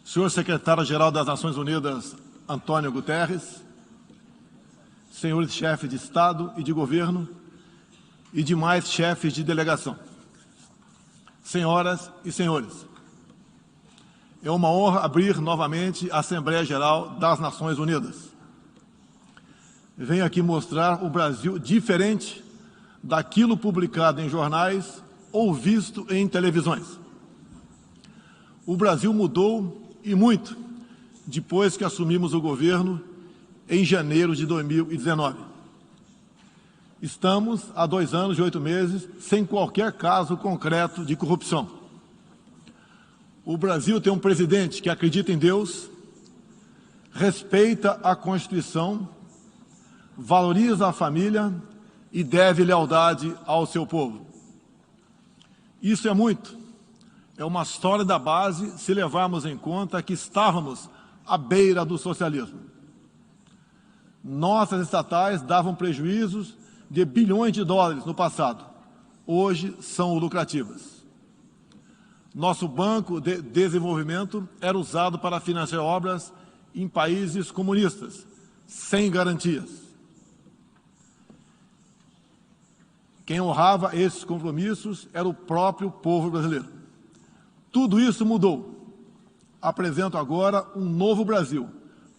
Senhor Secretário-Geral das Nações Unidas, Antônio Guterres, senhores chefes de Estado e de Governo e demais chefes de delegação, senhoras e senhores, é uma honra abrir novamente a Assembleia Geral das Nações Unidas. Venho aqui mostrar o Brasil diferente daquilo publicado em jornais ou visto em televisões. O Brasil mudou e muito depois que assumimos o governo em janeiro de 2019. Estamos há 2 anos e 8 meses sem qualquer caso concreto de corrupção. O Brasil tem um presidente que acredita em Deus, respeita a Constituição, valoriza a família e deve lealdade ao seu povo. Isso é muito. É uma sólida base se levarmos em conta que estávamos à beira do socialismo. Nossas estatais davam prejuízos de bilhões de dólares no passado. Hoje são lucrativas. Nosso Banco de Desenvolvimento era usado para financiar obras em países comunistas, sem garantias. Quem honrava esses compromissos era o próprio povo brasileiro. Tudo isso mudou. Apresento agora um novo Brasil,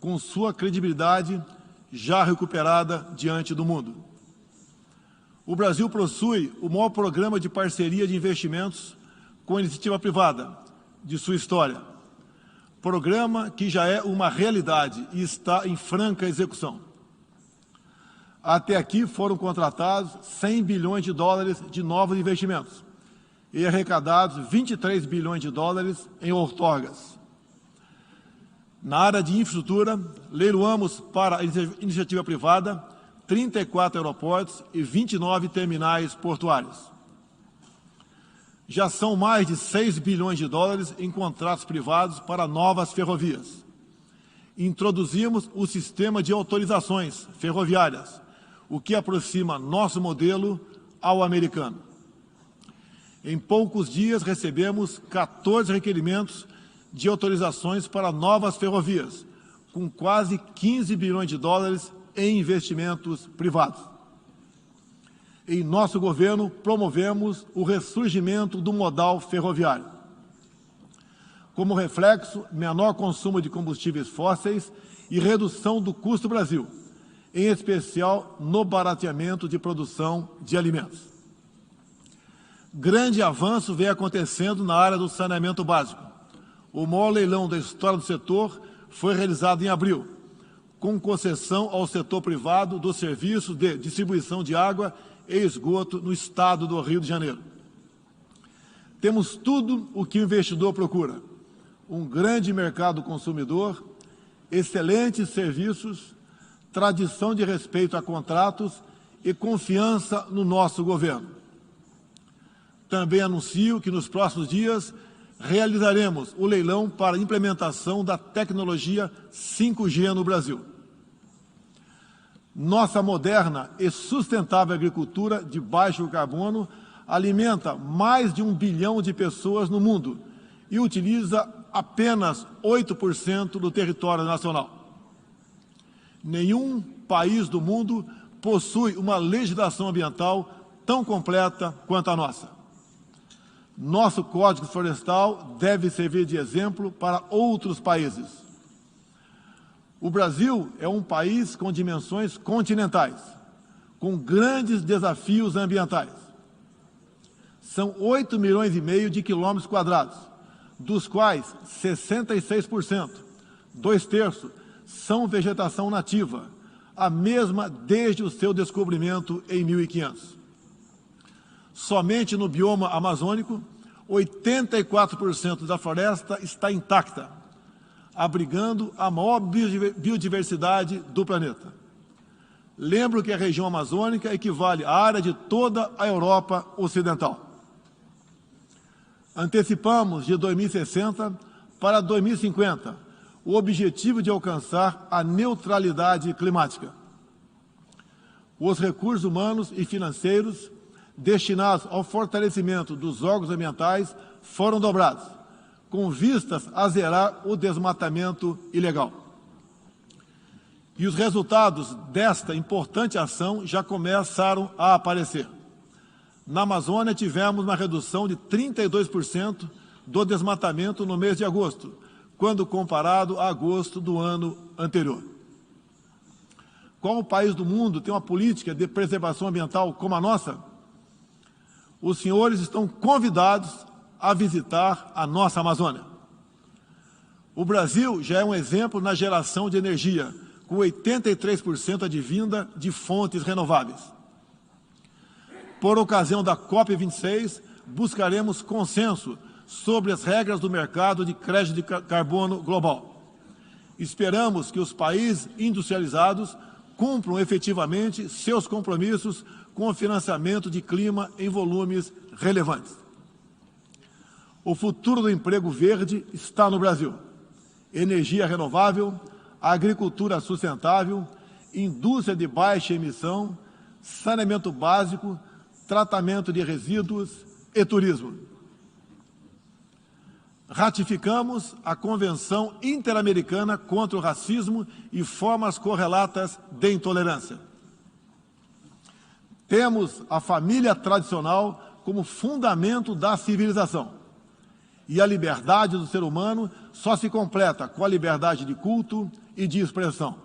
com sua credibilidade já recuperada diante do mundo. O Brasil possui o maior programa de parceria de investimentos com a iniciativa privada de sua história. Programa que já é uma realidade e está em franca execução. Até aqui foram contratados 100 bilhões de dólares de novos investimentos e arrecadados 23 bilhões de dólares em outorgas. Na área de infraestrutura, leiloamos para a iniciativa privada 34 aeroportos e 29 terminais portuários. Já são mais de 6 bilhões de dólares em contratos privados para novas ferrovias. Introduzimos o sistema de autorizações ferroviárias, o que aproxima nosso modelo ao americano. Em poucos dias recebemos 14 requerimentos de autorizações para novas ferrovias, com quase 15 bilhões de dólares em investimentos privados. Em nosso governo, promovemos o ressurgimento do modal ferroviário. Como reflexo, menor consumo de combustíveis fósseis e redução do custo Brasil, em especial no barateamento de produção de alimentos. Grande avanço vem acontecendo na área do saneamento básico. O maior leilão da história do setor foi realizado em abril, com concessão ao setor privado do serviço de distribuição de água e esgoto no estado do Rio de Janeiro. Temos tudo o que o investidor procura: um grande mercado consumidor, excelentes serviços, tradição de respeito a contratos e confiança no nosso governo. Também anuncio que nos próximos dias realizaremos o leilão para a implementação da tecnologia 5G no Brasil. Nossa moderna e sustentável agricultura de baixo carbono alimenta mais de 1 bilhão de pessoas no mundo e utiliza apenas 8% do território nacional. Nenhum país do mundo possui uma legislação ambiental tão completa quanto a nossa. Nosso Código Florestal deve servir de exemplo para outros países. O Brasil é um país com dimensões continentais, com grandes desafios ambientais. São 8,5 milhões de quilômetros quadrados, dos quais 66%, 2/3, são vegetação nativa, a mesma desde o seu descobrimento em 1500. Somente no bioma amazônico, 84% da floresta está intacta, abrigando a maior biodiversidade do planeta. Lembro que a região amazônica equivale à área de toda a Europa Ocidental. Antecipamos de 2060 para 2050 o objetivo de alcançar a neutralidade climática. Os recursos humanos e financeiros destinados ao fortalecimento dos órgãos ambientais foram dobrados, com vistas a zerar o desmatamento ilegal. E os resultados desta importante ação já começaram a aparecer. Na Amazônia, tivemos uma redução de 32% do desmatamento no mês de agosto, quando comparado a agosto do ano anterior. Qual país do mundo tem uma política de preservação ambiental como a nossa? Os senhores estão convidados a visitar a nossa Amazônia. O Brasil já é um exemplo na geração de energia, com 83% advinda de fontes renováveis. Por ocasião da COP26, buscaremos consenso sobre as regras do mercado de crédito de carbono global. Esperamos que os países industrializados cumpram efetivamente seus compromissos com o financiamento de clima em volumes relevantes. O futuro do emprego verde está no Brasil. Energia renovável, agricultura sustentável, indústria de baixa emissão, saneamento básico, tratamento de resíduos e turismo. Ratificamos a Convenção Interamericana contra o Racismo e formas correlatas de intolerância. Temos a família tradicional como fundamento da civilização. E a liberdade do ser humano só se completa com a liberdade de culto e de expressão.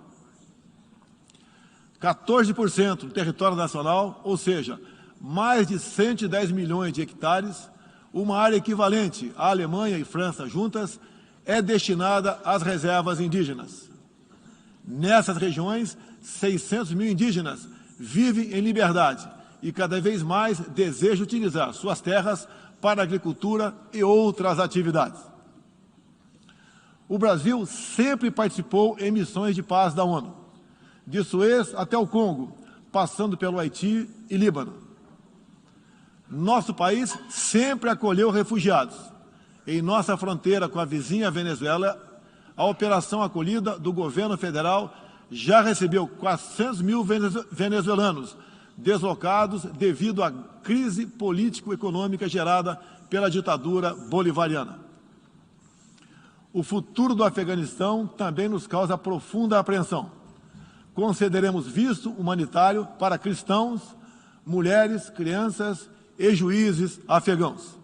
14% do território nacional, ou seja, mais de 110 milhões de hectares, uma área equivalente à Alemanha e França juntas, é destinada às reservas indígenas. Nessas regiões, 600 mil indígenas vivem em liberdade e cada vez mais desejam utilizar suas terras para agricultura e outras atividades. O Brasil sempre participou em missões de paz da ONU, de Suez até o Congo, passando pelo Haiti e Líbano. Nosso país sempre acolheu refugiados. Em nossa fronteira com a vizinha Venezuela, a operação acolhida do governo federal já recebeu 400 mil venezuelanos deslocados devido à crise político-econômica gerada pela ditadura bolivariana. O futuro do Afeganistão também nos causa profunda apreensão. Concederemos visto humanitário para cristãos, mulheres, crianças e juízes afegãos.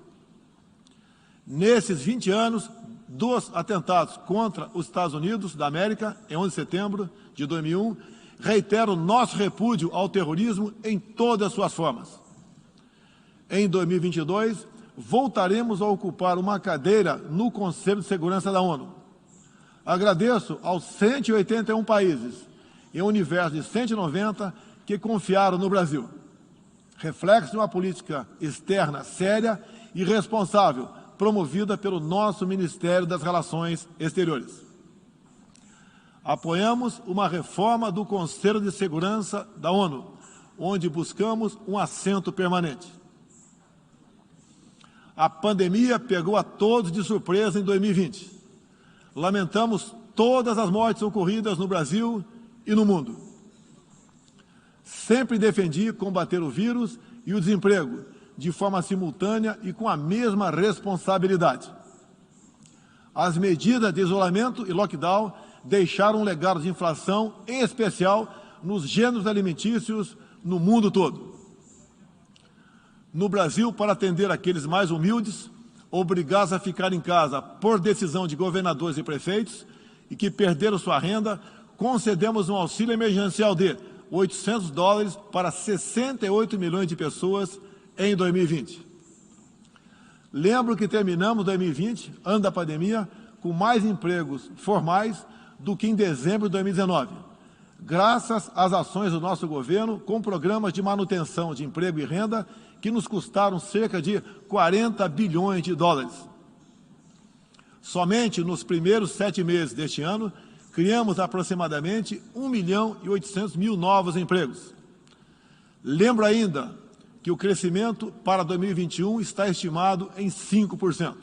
Nesses 20 anos dos atentados contra os Estados Unidos da América, em 11 de setembro de 2001, reitero nosso repúdio ao terrorismo em todas as suas formas. Em 2022, voltaremos a ocupar uma cadeira no Conselho de Segurança da ONU. Agradeço aos 181 países, em um universo de 190, que confiaram no Brasil. Reflexo de uma política externa séria e responsável, promovida pelo nosso Ministério das Relações Exteriores. Apoiamos uma reforma do Conselho de Segurança da ONU, onde buscamos um assento permanente. A pandemia pegou a todos de surpresa em 2020. Lamentamos todas as mortes ocorridas no Brasil e no mundo. Sempre defendi combater o vírus e o desemprego de forma simultânea e com a mesma responsabilidade. As medidas de isolamento e lockdown deixaram um legado de inflação, em especial nos gêneros alimentícios no mundo todo. No Brasil, para atender aqueles mais humildes, obrigados a ficar em casa por decisão de governadores e prefeitos e que perderam sua renda, concedemos um auxílio emergencial de $800 para 68 milhões de pessoas em 2020. Lembro que terminamos 2020, ano da pandemia, com mais empregos formais do que em dezembro de 2019, graças às ações do nosso governo com programas de manutenção de emprego e renda que nos custaram cerca de 40 bilhões de dólares. Somente nos primeiros 7 meses deste ano, criamos aproximadamente 1.800.000 novos empregos. Lembro ainda que o crescimento para 2021 está estimado em 5%.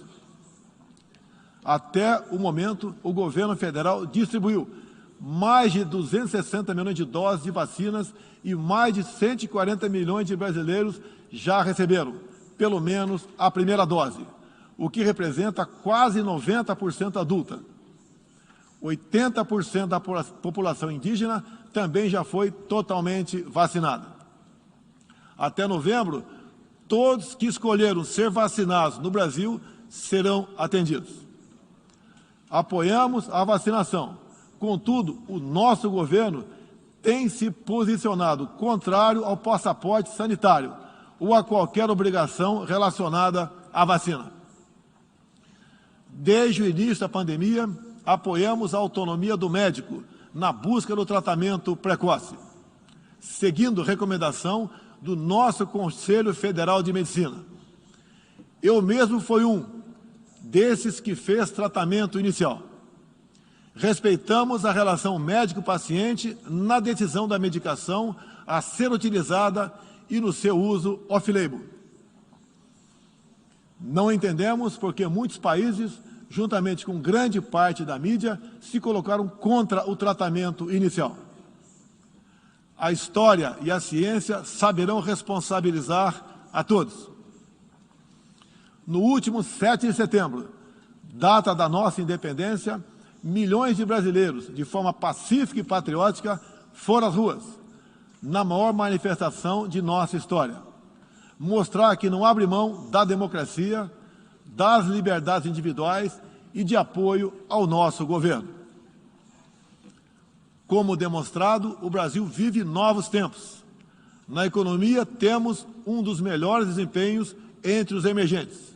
Até o momento, o governo federal distribuiu mais de 260 milhões de doses de vacinas e mais de 140 milhões de brasileiros já receberam, pelo menos, a primeira dose, o que representa quase 90% adulta. 80% da população indígena também já foi totalmente vacinada. Até novembro, todos que escolheram ser vacinados no Brasil serão atendidos. Apoiamos a vacinação. Contudo, o nosso governo tem se posicionado contrário ao passaporte sanitário ou a qualquer obrigação relacionada à vacina. Desde o início da pandemia, apoiamos a autonomia do médico na busca do tratamento precoce, seguindo recomendação do nosso Conselho Federal de Medicina. Eu mesmo fui um desses que fez tratamento inicial. Respeitamos a relação médico-paciente na decisão da medicação a ser utilizada e no seu uso off-label. Não entendemos porque muitos países, juntamente com grande parte da mídia, se colocaram contra o tratamento inicial. A história e a ciência saberão responsabilizar a todos. No último 7 de setembro, data da nossa independência, milhões de brasileiros, de forma pacífica e patriótica, foram às ruas, na maior manifestação de nossa história. Mostrar que não abre mão da democracia, das liberdades individuais e de apoio ao nosso governo. Como demonstrado, o Brasil vive novos tempos. Na economia, temos um dos melhores desempenhos entre os emergentes.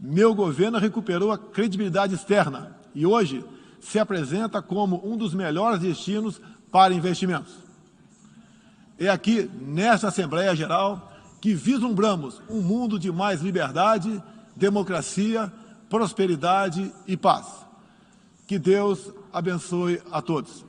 Meu governo recuperou a credibilidade externa e hoje se apresenta como um dos melhores destinos para investimentos. É aqui, nesta Assembleia Geral, que vislumbramos um mundo de mais liberdade, democracia, prosperidade e paz. Que Deus abençoe a todos.